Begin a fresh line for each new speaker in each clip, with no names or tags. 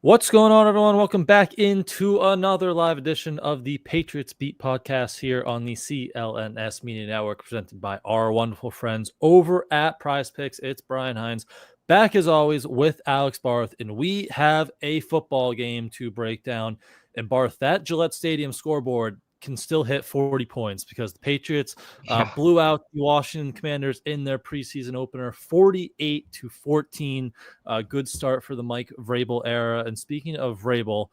What's going on, everyone? Welcome back into another live edition of the Patriots Beat podcast here on the CLNS Media Network, presented by our wonderful friends over at Prize Picks. It's Brian Hines, back as always with Alex Barth, and we have a football game to break down. And Barth, that Gillette Stadium scoreboard can still hit 40 points because the Patriots blew out the Washington Commanders in their preseason opener 48-14. Good start for the Mike Vrabel era. And speaking of Vrabel,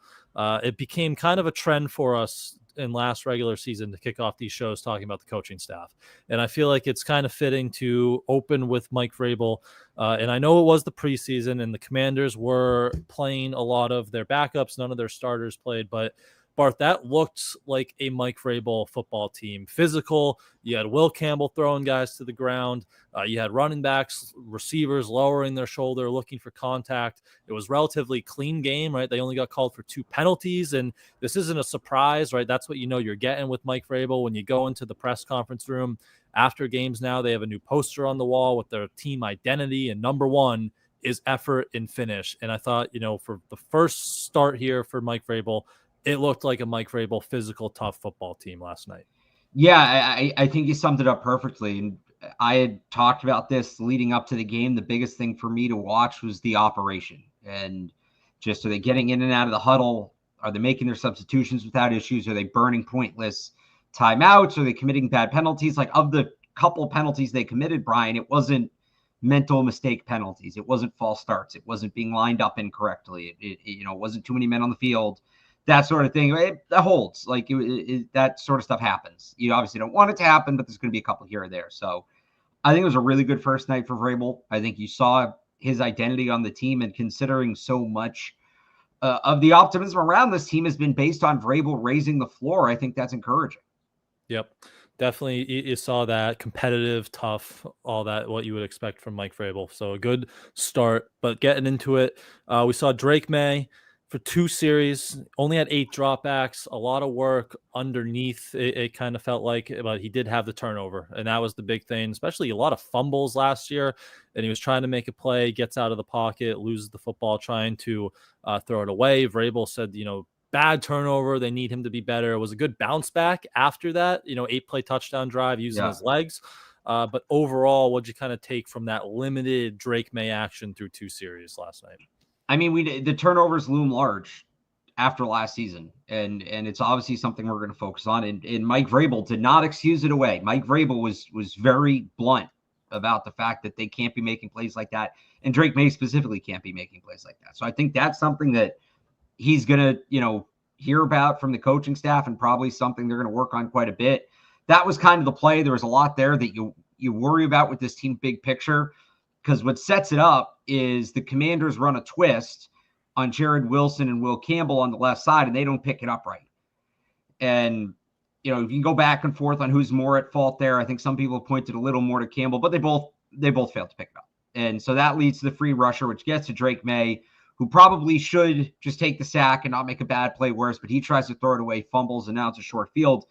it became kind of a trend for us in last regular season to kick off these shows talking about the coaching staff. And I feel like it's kind of fitting to open with Mike Vrabel. And I know it was the preseason and the Commanders were playing a lot of their backups. None of their starters played, but Barth, that looked like a Mike Vrabel football team. Physical. You had Will Campbell throwing guys to the ground. You had running backs, receivers lowering their shoulder, looking for contact. It was relatively clean game, right? They only got called for 2 penalties, and this isn't a surprise, right? That's what you know you're getting with Mike Vrabel when you go into the press conference room after games. Now they have a new poster on the wall with their team identity, and number one is effort and finish. And I thought, for the first start here for Mike Vrabel, it looked like a Mike Vrabel physical, tough football team last night.
Yeah, I think you summed it up perfectly. And I had talked about this leading up to the game. The biggest thing for me to watch was the operation. And just, are they getting in and out of the huddle? Are they making their substitutions without issues? Are they burning pointless timeouts? Are they committing bad penalties? Like, of the couple penalties they committed, Brian, it wasn't mental mistake penalties. It wasn't false starts. It wasn't being lined up incorrectly. It wasn't too many men on the field. That sort of thing. That holds. Like, that sort of stuff happens. You obviously don't want it to happen, but there's going to be a couple here or there. So I think it was a really good first night for Vrabel. I think you saw his identity on the team, and considering so much of the optimism around this team has been based on Vrabel raising the floor, I think that's encouraging.
Yep. Definitely, you saw that competitive, tough, all that, what you would expect from Mike Vrabel. So a good start, but getting into it, we saw Drake May for 2 series, only had 8 dropbacks, a lot of work underneath. It kind of felt like, but he did have the turnover, and that was the big thing, especially a lot of fumbles last year. And he was trying to make a play, gets out of the pocket, loses the football, trying to throw it away. Vrabel said, bad turnover. They need him to be better. It was a good bounce back after that, 8-play touchdown drive using his legs. But overall, what'd you kind of take from that limited Drake May action through 2 series last night?
I mean, the turnovers loom large after last season, and it's obviously something we're going to focus on. And Mike Vrabel did not excuse it away. Mike Vrabel was very blunt about the fact that they can't be making plays like that, and Drake May specifically can't be making plays like that. So I think that's something that he's going to, hear about from the coaching staff, and probably something they're going to work on quite a bit. That was kind of the play. There was a lot there that you worry about with this team big picture, because what sets it up is the Commanders run a twist on Jared Wilson and Will Campbell on the left side, and they don't pick it up right. And, you can go back and forth on who's more at fault there. I think some people pointed a little more to Campbell, but they both failed to pick it up. And so that leads to the free rusher, which gets to Drake May, who probably should just take the sack and not make a bad play worse, but he tries to throw it away, fumbles, and now it's a short field.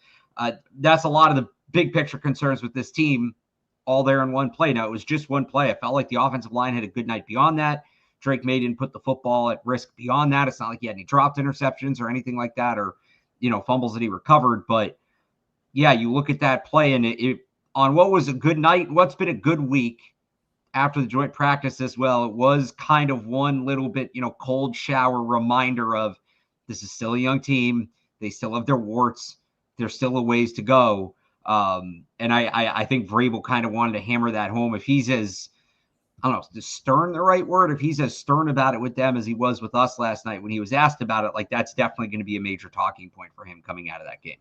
That's a lot of the big picture concerns with this team, all there in one play. Now, it was just one play. I felt like the offensive line had a good night beyond that. Drake May didn't put the football at risk beyond that. It's not like he had any dropped interceptions or anything like that, or, fumbles that he recovered. But yeah, you look at that play, and it on what was a good night, what's been a good week after the joint practice as well, it was kind of one little bit, cold shower reminder of, this is still a young team. They still have their warts. There's still a ways to go. And I think Vrabel kind of wanted to hammer that home. If he's as, I don't know, is stern the right word? If he's as stern about it with them as he was with us last night when he was asked about it, like, that's definitely going to be a major talking point for him coming out of that game.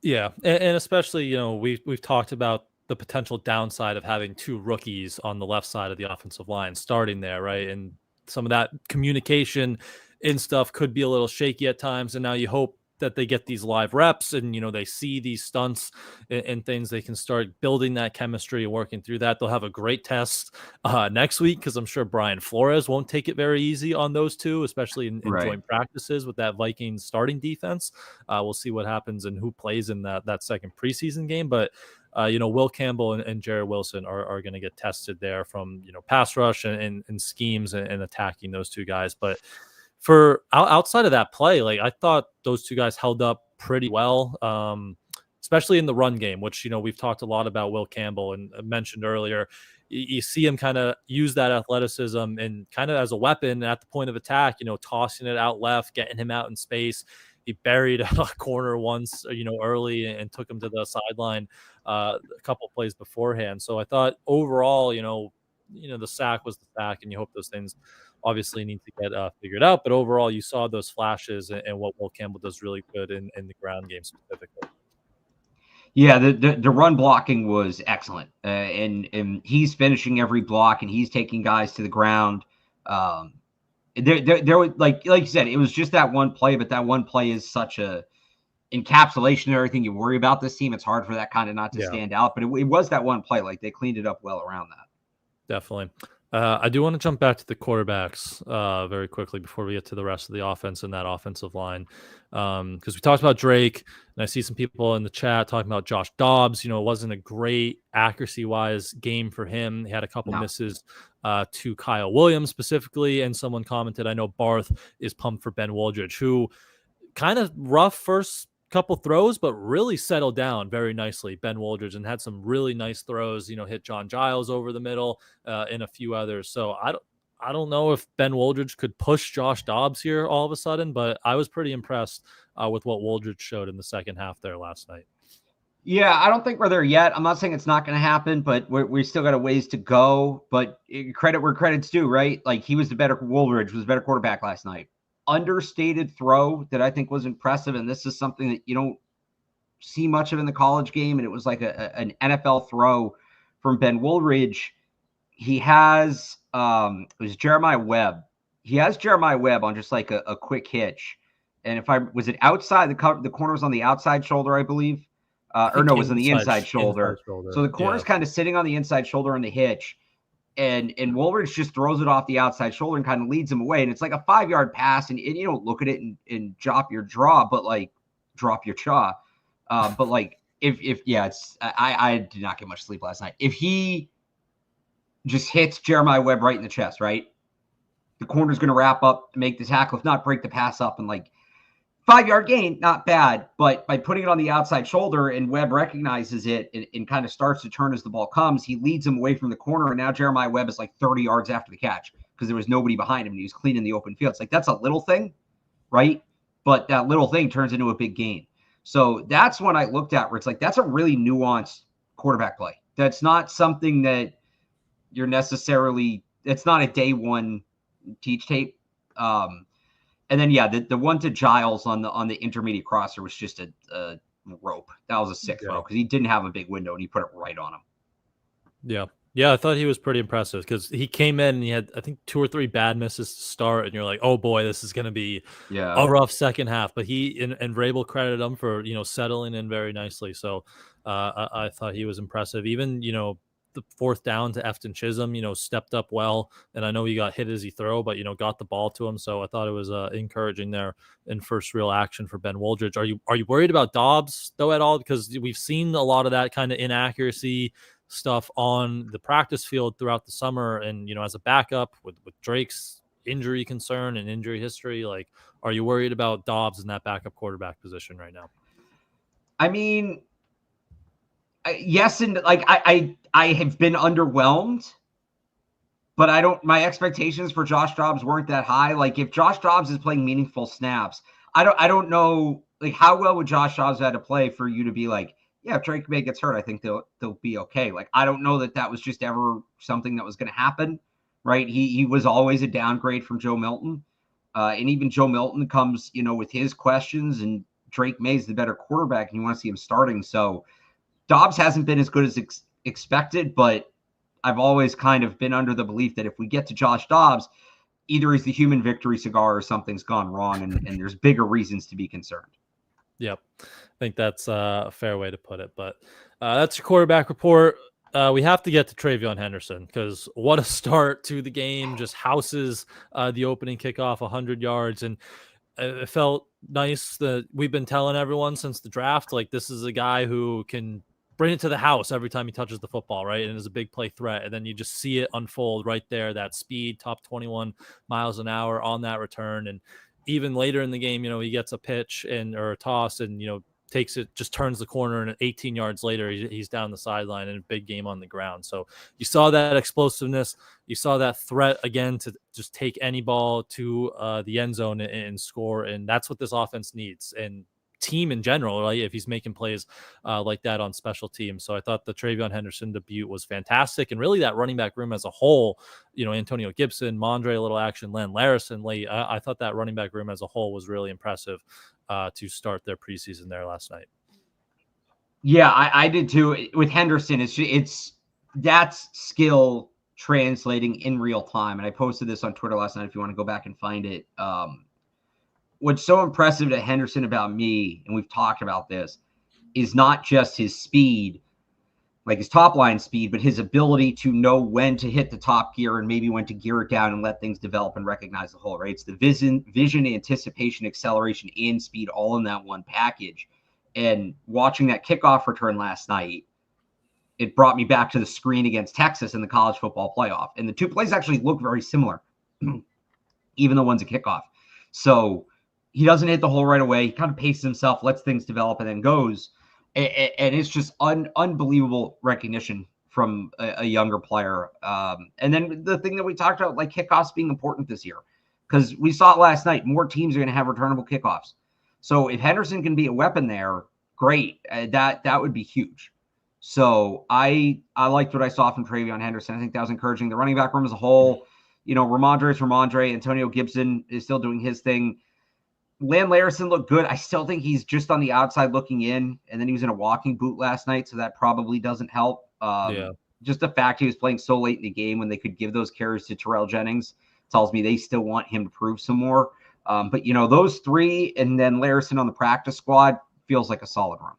Yeah, and especially, we've talked about the potential downside of having 2 rookies on the left side of the offensive line starting there, right? And some of that communication and stuff could be a little shaky at times. And now you hope that they get these live reps and, they see these stunts and things. They can start building that chemistry and working through that. They'll have a great test next week, because I'm sure Brian Flores won't take it very easy on those 2, especially in joint practices with that Vikings starting defense. We'll see what happens and who plays in that second preseason game. But Will Campbell and Jared Wilson are going to get tested there from, pass rush and schemes and attacking those 2 guys. But for outside of that play, like I thought those two guys held up pretty well, especially in the run game, which we've talked a lot about Will Campbell and mentioned earlier. You see him kind of use that athleticism and kind of as a weapon at the point of attack, tossing it out left, getting him out in space. He buried a corner once, early and took him to the sideline a couple of plays beforehand. So I thought overall, the sack was the sack, and you hope those things obviously need to get figured out. But overall, you saw those flashes and what Will Campbell does really good in the ground game specifically.
Yeah, the run blocking was excellent, and he's finishing every block, and he's taking guys to the ground. There was like you said, it was just that one play, but that one play is such a encapsulation of everything you worry about this team. It's hard for that kind of not to stand out, but it was that one play. Like they cleaned it up well around that.
Definitely. I do want to jump back to the quarterbacks very quickly before we get to the rest of the offense and that offensive line. Because we talked about Drake, and I see some people in the chat talking about Josh Dobbs. It wasn't a great accuracy-wise game for him. He had a couple misses to Kyle Williams specifically, and someone commented, I know Barth is pumped for Ben Woldridge, who kind of rough first couple throws, but really settled down very nicely, Ben Woldridge, and had some really nice throws, hit John Giles over the middle and a few others. So I don't know if Ben Woldridge could push Josh Dobbs here all of a sudden, but I was pretty impressed with what Woldridge showed in the second half there last night.
Yeah, I don't think we're there yet. I'm not saying it's not going to happen, but we still got a ways to go. But credit where credit's due, right? Like Woldridge was a better quarterback last night. Understated throw that I think was impressive, and this is something that you don't see much of in the college game, and it was like an NFL throw from Ben Woldridge. He has it was Jeremiah Webb. He has Jeremiah Webb on just like a quick hitch, and was it outside the corner was on the outside shoulder, I believe, or no, it was on the inside shoulder. So the corner's kind of sitting on the inside shoulder on the hitch. And Woolridge just throws it off the outside shoulder and kind of leads him away. And it's like a 5-yard pass, and you don't look at it and drop your jaw. But like I did not get much sleep last night. If he just hits Jeremiah Webb right in the chest, right, the corner's going to wrap up, make the tackle, if not break the pass up, and like 5-yard gain, not bad, but by putting it on the outside shoulder and Webb recognizes it and kind of starts to turn as the ball comes, he leads him away from the corner, and now Jeremiah Webb is like 30 yards after the catch because there was nobody behind him and he was clean in the open field. It's like that's a little thing, right? But that little thing turns into a big gain. So that's when I looked at where it's like that's a really nuanced quarterback play. That's not something that you're necessarily – it's not a day one teach tape. And then, the one to Giles on the intermediate crosser was just a rope. That was a sick throw because he didn't have a big window and he put it right on him.
Yeah. Yeah, I thought he was pretty impressive because he came in and he had, I think, 2 or 3 bad misses to start. And you're like, oh, boy, this is going to be a rough second half. But he and Vrabel credited him for, settling in very nicely. So I thought he was impressive. Even, the fourth down to Efton Chisholm, stepped up well. And I know he got hit as he threw, but, got the ball to him. So I thought it was encouraging there in first real action for Ben Woldridge. Are you worried about Dobbs, though, at all? Because we've seen a lot of that kind of inaccuracy stuff on the practice field throughout the summer. And, as a backup with Drake's injury concern and injury history, like, are you worried about Dobbs in that backup quarterback position right now?
I mean, yes, and like I have been underwhelmed, but my expectations for Josh Dobbs weren't that high. Like if Josh Dobbs is playing meaningful snaps, I don't know like how well would Josh Dobbs have to play for you to be like, yeah, if Drake May gets hurt, I think they'll be okay. Like I don't know that was just ever something that was going to happen, right? He was always a downgrade from Joe Milton, and even Joe Milton comes with his questions, and Drake May's the better quarterback, and you want to see him starting. So Dobbs hasn't been as good as expected, but I've always kind of been under the belief that if we get to Josh Dobbs, either he's the human victory cigar or something's gone wrong, and there's bigger reasons to be concerned.
Yep. I think that's a fair way to put it. But that's your quarterback report. We have to get to Travion Henderson because what a start to the game. Just houses the opening kickoff 100 yards. And it felt nice that we've been telling everyone since the draft, like this is a guy who can bring it to the house every time he touches the football, right? And is a big play threat. And then you just see it unfold right there, that speed, top 21 miles an hour on that return. And even later in the game, he gets a pitch or a toss and, takes it, just turns the corner, and 18 yards later, he's down the sideline in a big game on the ground. So you saw that explosiveness. You saw that threat again to just take any ball to the end zone and score. And that's what this offense needs. And team in general, right? If he's making plays like that on special teams. So I thought the Travion Henderson debut was fantastic. And really that running back room as a whole, Antonio Gibson, Mondre, a little action, Len Larison late. I thought that running back room as a whole was really impressive to start their preseason there last night.
Yeah, I did too. With Henderson, it's that's skill translating in real time. And I posted this on Twitter last night if you want to go back and find it. What's so impressive to Henderson about me, and we've talked about this, is not just his speed, like his top line speed, but his ability to know when to hit the top gear and maybe when to gear it down and let things develop and recognize the whole, right? It's the vision, anticipation, acceleration, and speed all in that one package. And watching that kickoff return last night, it brought me back to the screen against Texas in the college football playoff. And the two plays actually look very similar, even though one's a kickoff. So he doesn't hit the hole right away. He kind of paces himself, lets things develop, and then goes. And it's just unbelievable recognition from a younger player. And then the thing that we talked about, like kickoffs being important this year, because we saw it last night. More teams are going to have returnable kickoffs. So if Henderson can be a weapon there, great. That would be huge. So I liked what I saw from Travion Henderson. I think that was encouraging. The running back room as a whole, Ramondre is Ramondre. Antonio Gibson is still doing his thing. Len Larison looked good. I still think he's just on the outside looking in, and then he was in a walking boot last night, so that probably doesn't help. Just the fact he was playing so late in the game when they could give those carries to Terrell Jennings tells me they still want him to prove some more. But, those three and then Larison on the practice squad feels like a solid run.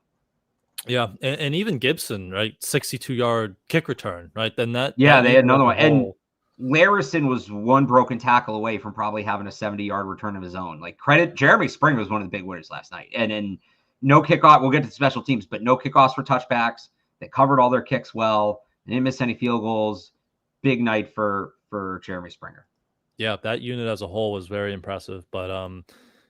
Yeah, and even Gibson, right? 62-yard kick return, right? Then they
had another one. And Larison was one broken tackle away from probably having a 70-yard return of his own. Like, credit, Jeremy Springer was one of the big winners last night. And no kickoff. We'll get to the special teams, but no kickoffs for touchbacks. They covered all their kicks well. They didn't miss any field goals. Big night for Jeremy Springer.
Yeah, that unit as a whole was very impressive. But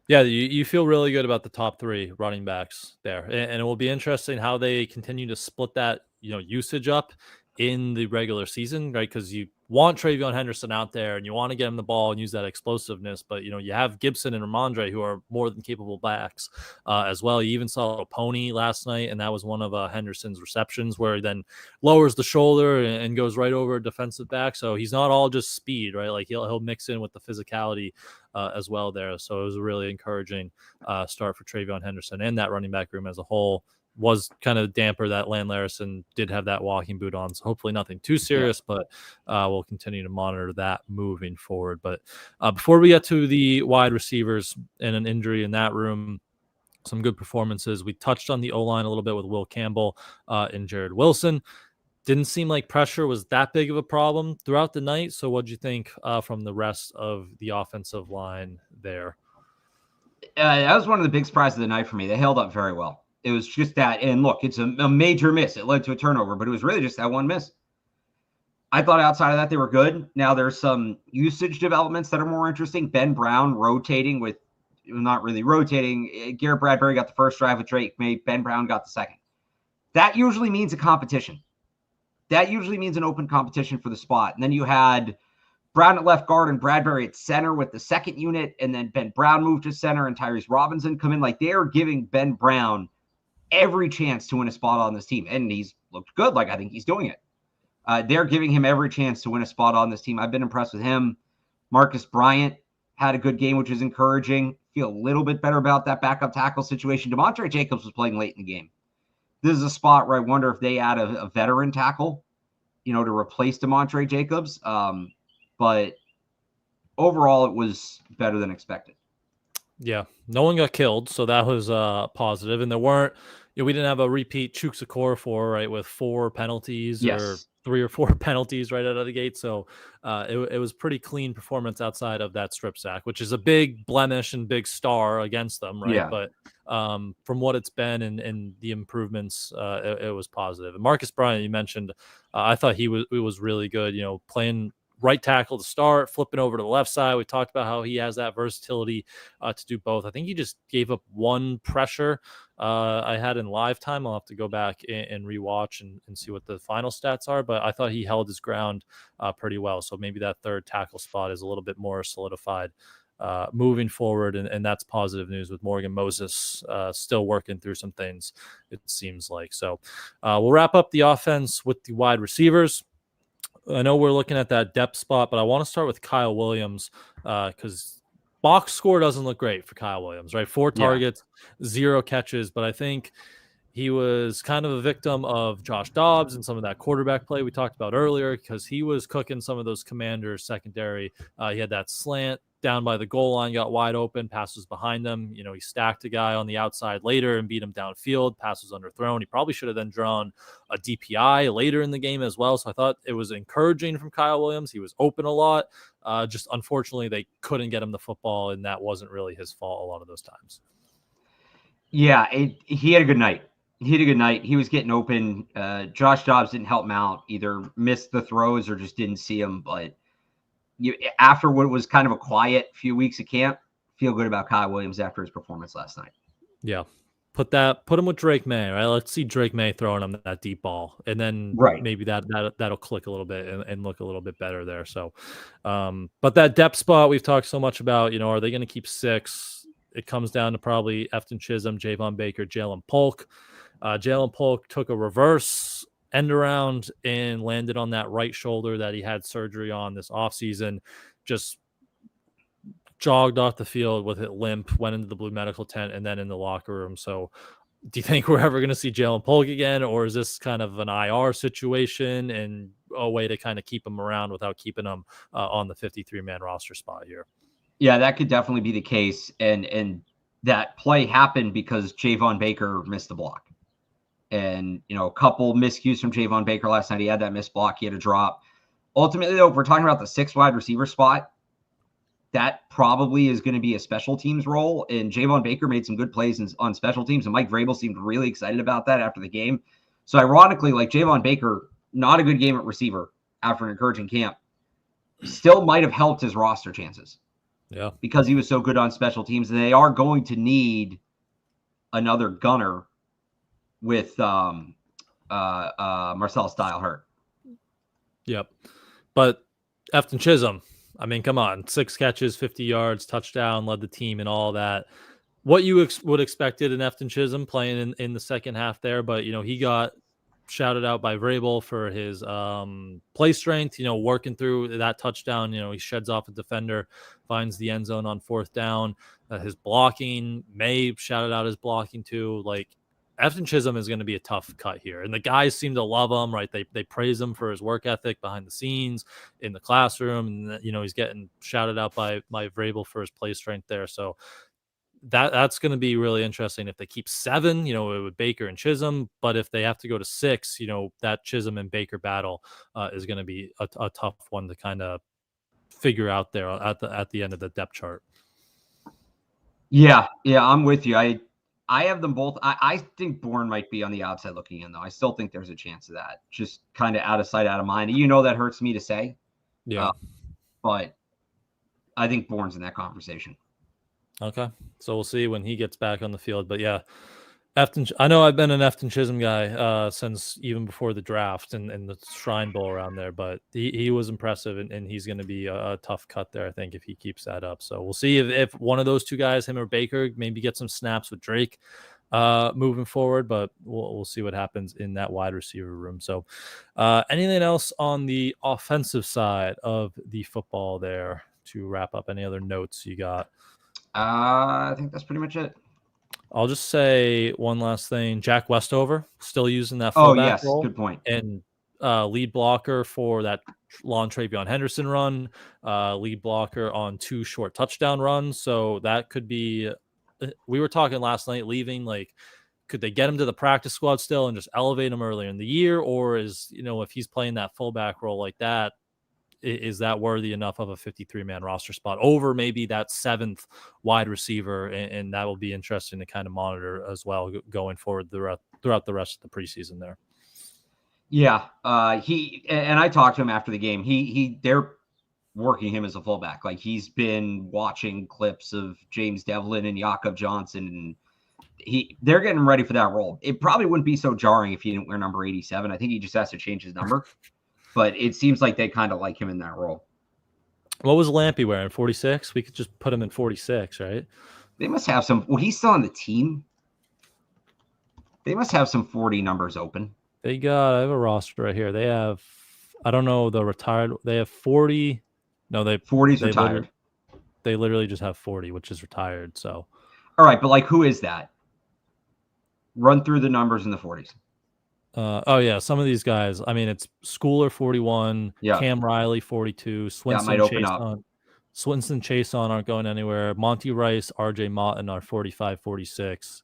yeah, you feel really good about the top three running backs there, and it will be interesting how they continue to split that usage up in the regular season, right? Because you want Travion Henderson out there and you want to get him the ball and use that explosiveness, but you have Gibson and Ramondre who are more than capable backs as well. You even saw a pony last night, and that was one of Henderson's receptions where he then lowers the shoulder and goes right over a defensive back. So he's not all just speed, right? Like he'll mix in with the physicality as well there. So it was a really encouraging start for Travion Henderson, and that running back room as a whole was kind of damper that Len Larison did have that walking boot on. So hopefully nothing too serious, but we'll continue to monitor that moving forward. But before we get to the wide receivers and an injury in that room, some good performances. We touched on the O-line a little bit with Will Campbell and Jared Wilson. Didn't seem like pressure was that big of a problem throughout the night. So what'd you think from the rest of the offensive line there?
That was one of the big surprises of the night for me. They held up very well. It was just that, and look, it's a major miss. It led to a turnover, but it was really just that one miss. I thought outside of that, they were good. Now there's some usage developments that are more interesting. Ben Brown rotating with, not really rotating. Garrett Bradbury got the first drive with Drake May. Ben Brown got the second. That usually means a competition. That usually means an open competition for the spot. And then you had Brown at left guard and Bradbury at center with the second unit, and then Ben Brown moved to center and Tyrese Robinson come in. Like, they are giving Ben Brown every chance to win a spot on this team. And he's looked good. Like, I think he's doing it. They're giving him every chance to win a spot on this team. I've been impressed with him. Marcus Bryant had a good game, which is encouraging. Feel a little bit better about that backup tackle situation. Demontre Jacobs was playing late in the game. This is a spot where I wonder if they add a veteran tackle, to replace Demontre Jacobs. But overall, it was better than expected.
Yeah, no one got killed, so that was positive. And there weren't, we didn't have a repeat Chukwuekorfor, right, with 4 penalties or
Yes.
3 or 4 penalties right out of the gate. So it was pretty clean performance outside of that strip sack, which is a big blemish and big star against them, right?
Yeah.
But from what it's been and the improvements, it was positive. And Marcus Bryant, you mentioned, I thought he was really good. Playing right tackle to start, flipping over to the left side. We talked about how he has that versatility to do both. I think he just gave up one pressure I had in live time. I'll have to go back and rewatch and see what the final stats are, but I thought he held his ground pretty well. So maybe that third tackle spot is a little bit more solidified moving forward, and that's positive news with Morgan Moses still working through some things, it seems like. So we'll wrap up the offense with the wide receivers. I know we're looking at that depth spot, but I want to start with Kyle Williams because box score doesn't look great for Kyle Williams, right? 4
Yeah.
targets, 0 catches, but I think he was kind of a victim of Josh Dobbs and some of that quarterback play we talked about earlier because he was cooking some of those Commanders secondary. He had that slant down by the goal line, got wide open, passes behind him. He stacked a guy on the outside later and beat him downfield. Pass was underthrown. He probably should have then drawn a DPI later in the game as well. So I thought it was encouraging from Kyle Williams. He was open a lot. Just unfortunately, they couldn't get him the football, and that wasn't really his fault a lot of those times.
Yeah, he had a good night. He was getting open. Josh Dobbs didn't help him out, either missed the throws or just didn't see him. But after what was kind of a quiet few weeks of camp, feel good about Kyle Williams after his performance last night.
Yeah. Put him with Drake May, right? Let's see Drake May throwing him that deep ball, and then maybe that'll click a little bit and look a little bit better there. So, but that depth spot we've talked so much about, are they going to keep 6? It comes down to probably Efton Chisholm, Javon Baker, Jalen Polk. Jalen Polk took a reverse end around and landed on that right shoulder that he had surgery on this offseason. Just jogged off the field with it limp, went into the blue medical tent, and then in the locker room. So do you think we're ever going to see Jalen Polk again, or is this kind of an IR situation and a way to kind of keep him around without keeping him on the 53-man roster spot here?
Yeah, that could definitely be the case. And that play happened because Javon Baker missed the block. And, a couple miscues from Javon Baker last night. He had that missed block. He had a drop. Ultimately, though, if we're talking about the 6 wide receiver spot, that probably is going to be a special teams role. And Javon Baker made some good plays on special teams, and Mike Vrabel seemed really excited about that after the game. So ironically, like Javon Baker, not a good game at receiver after an encouraging camp, still might have helped his roster chances.
Yeah.
Because he was so good on special teams. And they are going to need another gunner with Marcel Style hurt.
Yep. But Efton Chisholm, I mean, come on, 6 catches, 50 yards, touchdown, led the team and all that. What you would expected in Efton Chisholm playing in the second half there, but, he got shouted out by Vrabel for his play strength, working through that touchdown. He sheds off a defender, finds the end zone on 4th down. His blocking, May shouted out his blocking too. Like, Efton Chisholm is going to be a tough cut here. And the guys seem to love him, right? They praise him for his work ethic behind the scenes in the classroom. And, he's getting shouted out by Vrabel for his play strength there. So that's going to be really interesting if they keep 7, with Baker and Chisholm. But if they have to go to 6, that Chisholm and Baker battle is going to be a tough one to kind of figure out there at the end of the depth chart.
Yeah, I'm with you. I have them both. I think Bourne might be on the outside looking in, though. I still think there's a chance of that. Just kind of out of sight, out of mind. That hurts me to say.
Yeah.
But I think Bourne's in that conversation.
Okay. So we'll see when he gets back on the field. But yeah, I know I've been an Efton Chisholm guy since even before the draft and the Shrine Bowl around there, but he was impressive and he's going to be a tough cut there, I think, if he keeps that up. So we'll see if one of those two guys, him or Baker, maybe get some snaps with Drake moving forward, but we'll see what happens in that wide receiver room. So anything else on the offensive side of the football there to wrap up? Any other notes you got?
I think that's pretty much it.
I'll just say one last thing. Jack Westover still using that fullback role.
Good point.
And lead blocker for that long Travion Henderson run, lead blocker on 2 short touchdown runs. So that could be, we were talking last night, leaving like could they get him to the practice squad still and just elevate him earlier in the year? Or is, if he's playing that fullback role like that, is that worthy enough of a 53-man roster spot over maybe that 7th wide receiver? And that will be interesting to kind of monitor as well going forward throughout the rest of the preseason there.
Yeah. And I talked to him after the game. They're working him as a fullback. Like, he's been watching clips of James Devlin and Jakob Johnson, and they're getting ready for that role. It probably wouldn't be so jarring if he didn't wear number 87. I think he just has to change his number, but it seems like they kind of like him in that role.
What was Lampy wearing? 46? We could just put him in 46, right?
They must have some. Well, he's still on the team. They must have some 40 numbers open.
I have a roster right here. They have, I don't know, the retired. They have 40. No,
40's retired.
They literally just have 40, which is retired. So,
all right, but like, who is that? Run through the numbers in the 40s.
Oh yeah, some of these guys. I mean, it's Schooler 41,
yeah.
Cam Riley 42, Swinson Chason aren't going anywhere. Monty Rice, RJ Motton are 45, 46.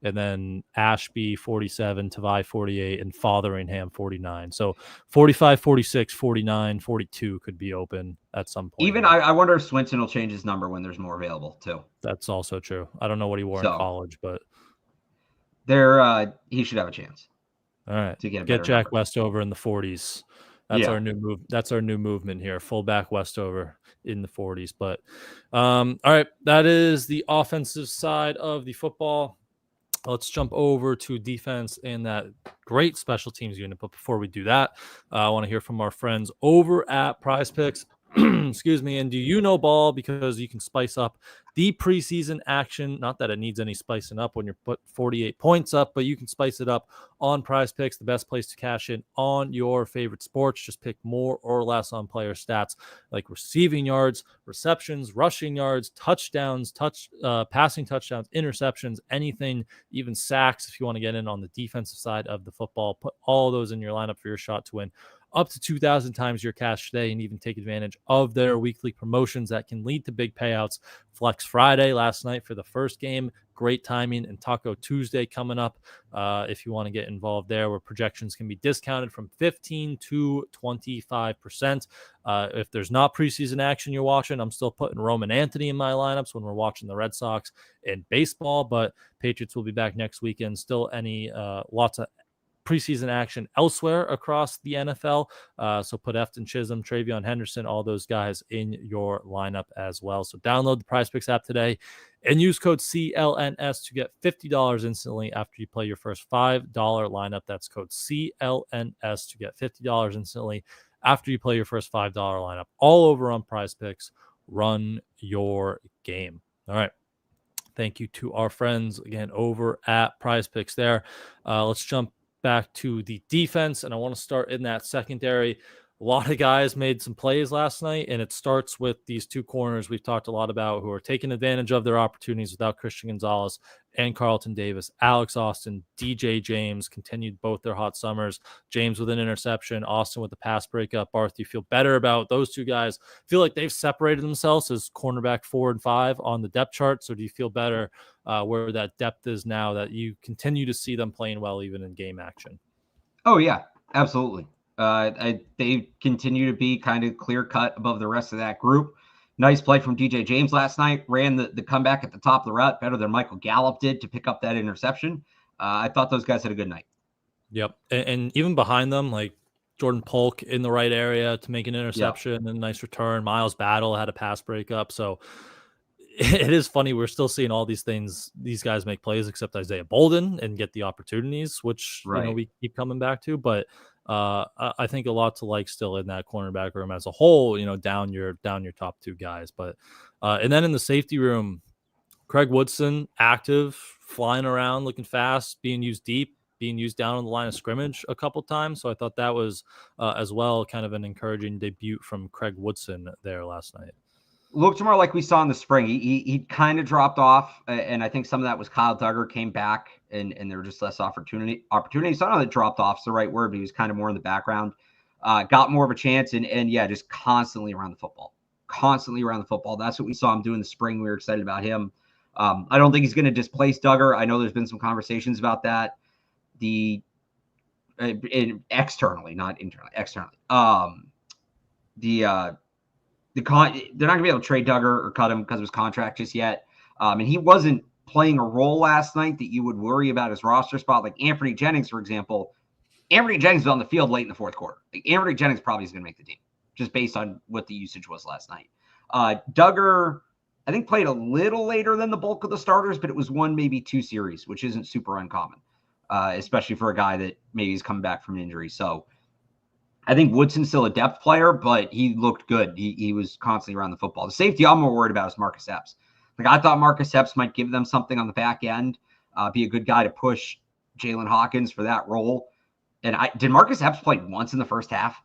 And then Ashby 47, Tavai 48, and Fotheringham 49. So 45, 46, 49, 42 could be open at some point.
Even I wonder if Swinson will change his number when there's more available too.
That's also true. I don't know what he wore in college, but
he should have a chance.
All right. To get Jack Westover in the 40s. That's our new move. That's our new movement here. Fullback Westover in the 40s. But all right, that is the offensive side of the football. Let's jump over to defense and that great special teams unit. But before we do that, I want to hear from our friends over at Prize Picks. Excuse me. And do you know ball? Because you can spice up the preseason action. Not that it needs any spicing up when you're put 48 points up, but you can spice it up on Prize Picks, the best place to cash in on your favorite sports. Just pick more or less on player stats like receiving yards, receptions, rushing yards, touchdowns, passing touchdowns, interceptions, anything, even sacks if you want to get in on the defensive side of the football. Put all those in your lineup for your shot to win up to 2,000 times your cash today, and even take advantage of their weekly promotions that can lead to big payouts. Flex Friday last night for the first game, great timing, and Taco Tuesday coming up if you want to get involved there, where projections can be discounted from 15 to 25%. If there's not preseason action you're watching, I'm still putting Roman Anthony in my lineups when we're watching the Red Sox and baseball, but Patriots will be back next weekend. Still lots of preseason action elsewhere across the NFL. So put Efton Chisholm, Travion Henderson, all those guys in your lineup as well. So download the PrizePicks app today and use code CLNS to get $50 instantly after you play your first $5 lineup. That's code CLNS to get $50 instantly after you play your first $5 lineup. All over on PrizePicks. Run your game. All right. Thank you to our friends again over at PrizePicks there. Let's jump back to the defense, and I want to start in that secondary. A lot of guys made some plays last night, and it starts with these two corners we've talked a lot about who are taking advantage of their opportunities without Christian Gonzalez and Carlton Davis. Alex Austin, DJ James continued both their hot summers. James with an interception, Austin with the pass breakup. Barth, do you feel better about those two guys? Feel like they've separated themselves as cornerback 4 and 5 on the depth chart, so do you feel better where that depth is now that you continue to see them playing well even in game action?
Oh, yeah, absolutely. They continue to be kind of clear cut above the rest of that group. Nice play from DJ James last night. Ran the comeback at the top of the route better than Michael Gallup did to pick up that interception. I thought those guys had a good night.
Yep. And even behind them, like Jordan Polk in the right area to make an interception and a nice return. Miles Battle had a pass breakup. So it is funny. We're still seeing all these things. These guys make plays except Isaiah Bolden and get the opportunities, which we keep coming back to. But I think a lot to like still in that cornerback room as a whole, down your top two guys. But and then in the safety room, Craig Woodson, active, flying around, looking fast, being used deep, being used down on the line of scrimmage a couple times. So I thought that was as well kind of an encouraging debut from Craig Woodson there last night.
Looked more like we saw in the spring. He kind of dropped off, and I think some of that was Kyle Duggar came back, and there were just less opportunities. So I don't know that dropped off is the right word, but he was kind of more in the background. Got more of a chance, and just constantly around the football. That's what we saw him do in the spring. We were excited about him. I don't think he's going to displace Duggar. I know there's been some conversations about that. Externally, not internally, externally. They're not going to be able to trade Duggar or cut him because of his contract just yet. And he wasn't playing a role last night that you would worry about his roster spot. Like Anthony Jennings, for example. Anthony Jennings was on the field late in the fourth quarter. Like Anthony Jennings probably is going to make the team just based on what the usage was last night. Duggar, I think, played a little later than the bulk of the starters, but it was one, maybe two series, which isn't super uncommon, especially for a guy that maybe is coming back from an injury. So I think Woodson's still a depth player, but he looked good. He was constantly around the football. The safety I'm more worried about is Marcus Epps. Like I thought Marcus Epps might give them something on the back end, be a good guy to push Jalen Hawkins for that role. And did Marcus Epps play once in the first half?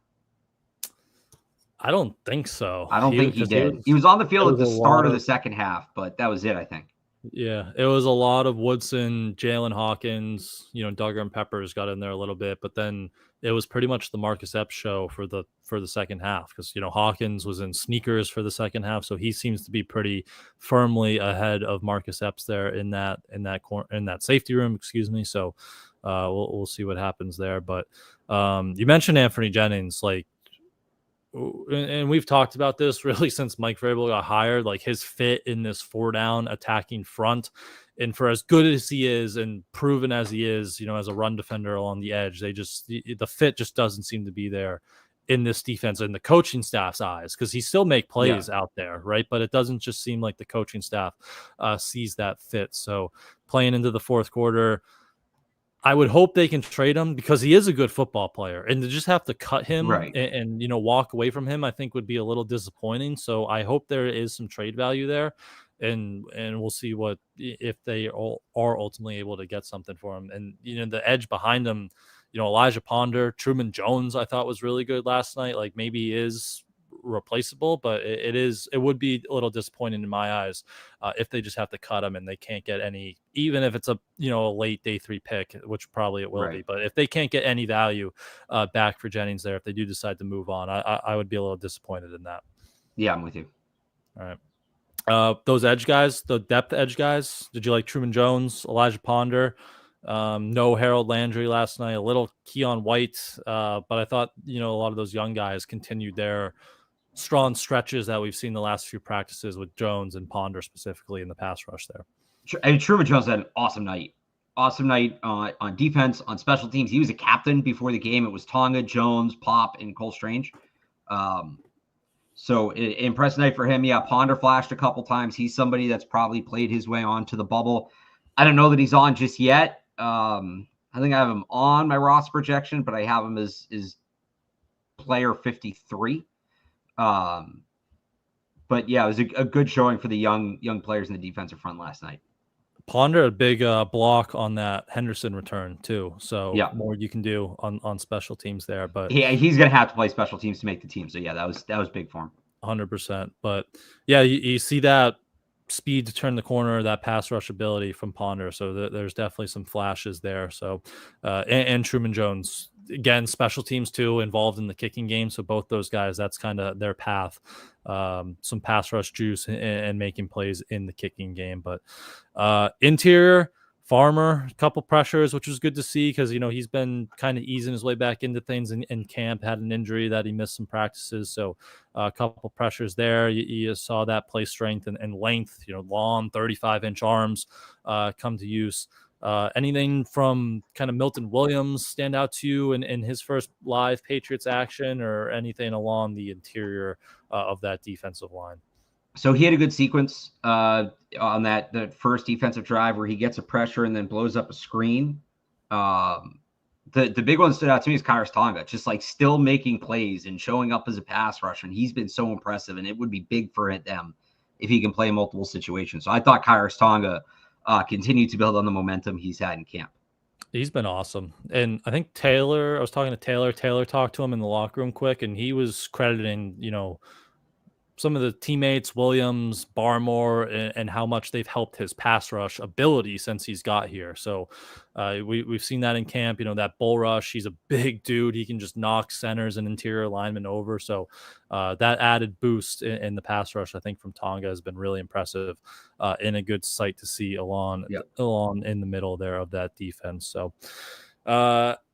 I don't think so.
I don't think he did. He was on the field at the start of the second half, but that was it, I think.
Yeah, it was a lot of Woodson, Jalen Hawkins, Duggar and Peppers got in there a little bit, but then it was pretty much the Marcus Epps show for the second half because Hawkins was in sneakers for the second half, so he seems to be pretty firmly ahead of Marcus Epps there in that safety room. Excuse me. So we'll see what happens there. But you mentioned Anthony Jennings, and we've talked about this really since Mike Vrabel got hired, like his fit in this 4-down attacking front. And for as good as he is and proven as he is, as a run defender along the edge, the fit just doesn't seem to be there in this defense in the coaching staff's eyes, because he still make plays out there, right? But it doesn't just seem like the coaching staff sees that fit. So playing into the fourth quarter, I would hope they can trade him because he is a good football player, and to just have to cut him and walk away from him, I think would be a little disappointing. So I hope there is some trade value there, and we'll see if they are ultimately able to get something for him. And the edge behind him, Elijah Ponder, Truman Jones, I thought was really good last night. Like maybe he is replaceable, but it would be a little disappointing in my eyes if they just have to cut him and they can't get any, even if it's a late day 3 pick, which probably it will be, but if they can't get any value back for Jennings there, if they do decide to move on, I would be a little disappointed in that.
Yeah, I'm with you.
All right. Those edge guys, the depth edge guys, did you like Truman Jones, Elijah Ponder? No Harold Landry last night, a little Keon White, but I thought a lot of those young guys continued their strong stretches that we've seen the last few practices with Jones and Ponder specifically in the pass rush there.
I mean, Truman Jones had an awesome night. Awesome night on defense, on special teams. He was a captain before the game. It was Tonga, Jones, Pop, and Cole Strange. So impressive night for him. Yeah, Ponder flashed a couple times. He's somebody that's probably played his way onto the bubble. I don't know that he's on just yet. I think I have him on my roster projection, but I have him as player 53. But yeah, it was a good showing for the young players in the defensive front last night.
Ponder a big block on that Henderson return too. So more you can do on special teams there. But
yeah, he's gonna have to play special teams to make the team. So yeah, that was big for him.
100%. But yeah, you see that speed to turn the corner, that pass rush ability from Ponder. So there's definitely some flashes there. So and Truman Jones, again, special teams too, involved in the kicking game. So both those guys, that's kind of their path. Some pass rush juice and making plays in the kicking game. But interior, Farmer, a couple pressures, which was good to see because, he's been kind of easing his way back into things in camp, had an injury that he missed some practices. So a couple pressures there. You saw that play strength and length, long 35-inch arms come to use. Anything from kind of Milton Williams stand out to you in his first live Patriots action, or anything along the interior of that defensive line?
So he had a good sequence on the first defensive drive where he gets a pressure and then blows up a screen. The big one that stood out to me is Kairos Tonga, just like still making plays and showing up as a pass rusher. And he's been so impressive, and it would be big for them if he can play in multiple situations. So I thought Kairos Tonga continued to build on the momentum he's had in camp.
He's been awesome. And I think I was talking to Taylor talked to him in the locker room quick, and he was crediting, some of the teammates, Williams, Barmore, and how much they've helped his pass rush ability since he's got here. So we've seen that in camp, that bull rush. He's a big dude. He can just knock centers and interior linemen over. So that added boost in the pass rush, I think, from Tonga has been really impressive and a good sight to see along in the middle there of that defense. So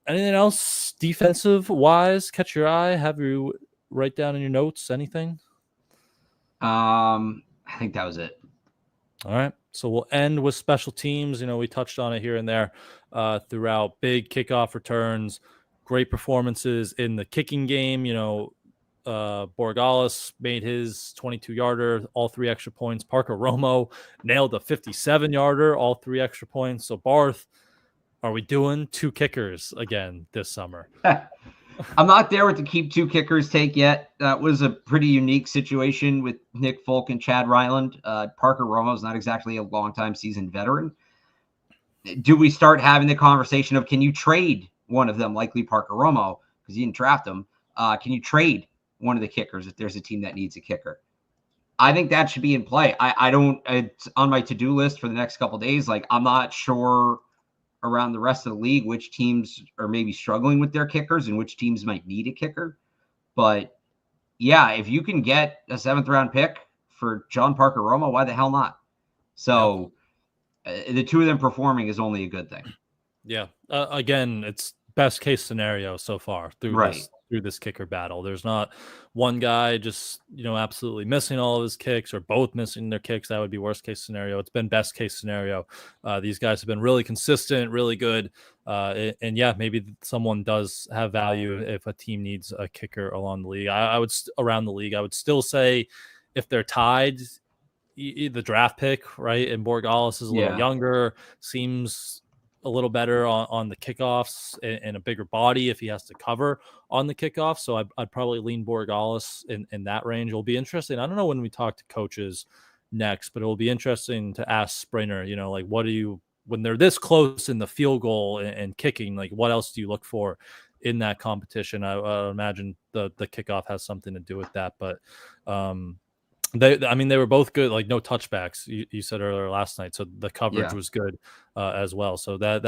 anything else defensive wise catch your eye? Have you write down in your notes anything?
I think that was it.
All right. So we'll end with special teams. We touched on it here and there throughout. Big kickoff returns, great performances in the kicking game. Borregales made his 22-yarder, all 3 extra points. Parker Romo nailed a 57-yarder, all 3 extra points. So Barth, are we doing 2 kickers again this summer?
I'm not there with the keep 2 kickers take yet. That was a pretty unique situation with Nick Folk and Chad Ryland. Parker Romo is not exactly a longtime seasoned veteran. Do we start having the conversation of, can you trade one of them, likely Parker Romo, because you didn't draft him? Can you trade one of the kickers if there's a team that needs a kicker? I think that should be in play. It's on my to-do list for the next couple of days. Like, I'm not sure around the rest of the league which teams are maybe struggling with their kickers and which teams might need a kicker. But yeah, if you can get a 7th round pick for John Parker Romo, why the hell not? So the 2 of them performing is only a good thing.
Yeah. Again, it's best case scenario so far through this kicker battle. There's not one guy just, absolutely missing all of his kicks or both missing their kicks. That would be worst case scenario. It's been best case scenario. These guys have been really consistent, really good. And yeah, maybe someone does have value if a team needs a kicker along the league. I would around the league, I would still say if they're tied, the draft pick, right? And Borregales is a little younger, seems a little better on the kickoffs and a bigger body if he has to cover on the kickoff. So I'd probably lean Borregales in that range. It'll be interesting. I don't know when we talk to coaches next, but it will be interesting to ask Springer, like, when they're this close in the field goal and kicking, like, what else do you look for in that competition? I imagine the kickoff has something to do with that, but they were both good, like no touchbacks. You said earlier last night, so the coverage was good as well. So it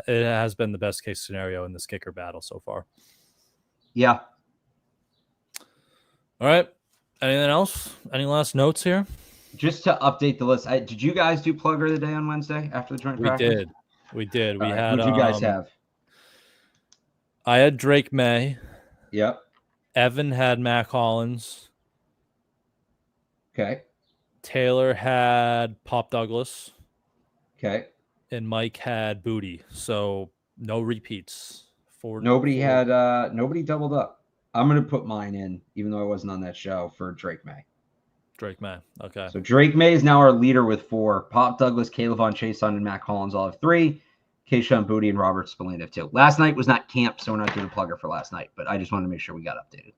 has been the best case scenario in this kicker battle so far.
Yeah.
All right. Anything else? Any last notes here?
Just to update the list, did you guys do Plugger of the Day on Wednesday after the joint practice?
We did. We
right.
had.
Who'd you guys have?
I had Drake May.
Yep.
Evan had Mac Hollins.
Okay.
Taylor had Pop Douglas.
Okay.
And Mike had Booty. So no repeats.
Nobody doubled up. I'm going to put mine in, even though I wasn't on that show, for Drake May.
Drake May. Okay.
So Drake May is now our leader with 4. Pop Douglas, Caleb Von Chason, and Mac Hollins all have 3. Keyshawn Booty and Robert Spillane have 2. Last night was not camp, so we're not doing a plugger for last night, but I just wanted to make sure we got updated.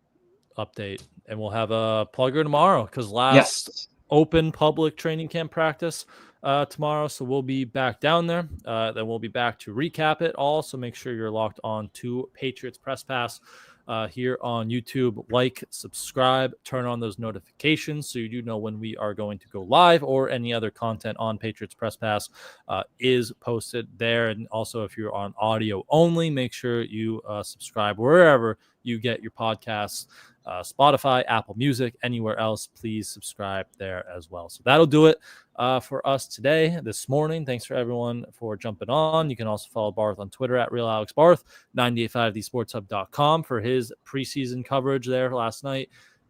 And we'll have a plugger tomorrow because last open public training camp practice tomorrow, so we'll be back down there. Then we'll be back to recap it all, so make sure you're locked on to Patriots Press Pass here on YouTube. Like, subscribe, turn on those notifications so you do know when we are going to go live or any other content on Patriots Press Pass is posted there. And also, if you're on audio only, make sure you subscribe wherever you get your podcasts. Spotify, Apple Music, anywhere else, please subscribe there as well. So that'll do it for us today, this morning. Thanks for everyone for jumping on. You can also follow Barth on Twitter at RealAlexBarth, 985thesportshub.com for his preseason coverage there last night.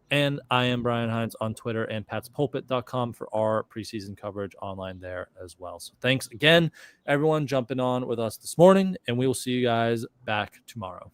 And I am Brian Hines on Twitter and patspulpit.com for our preseason coverage online there as well. So thanks again, everyone, jumping on with us this morning, and we will see you guys back tomorrow.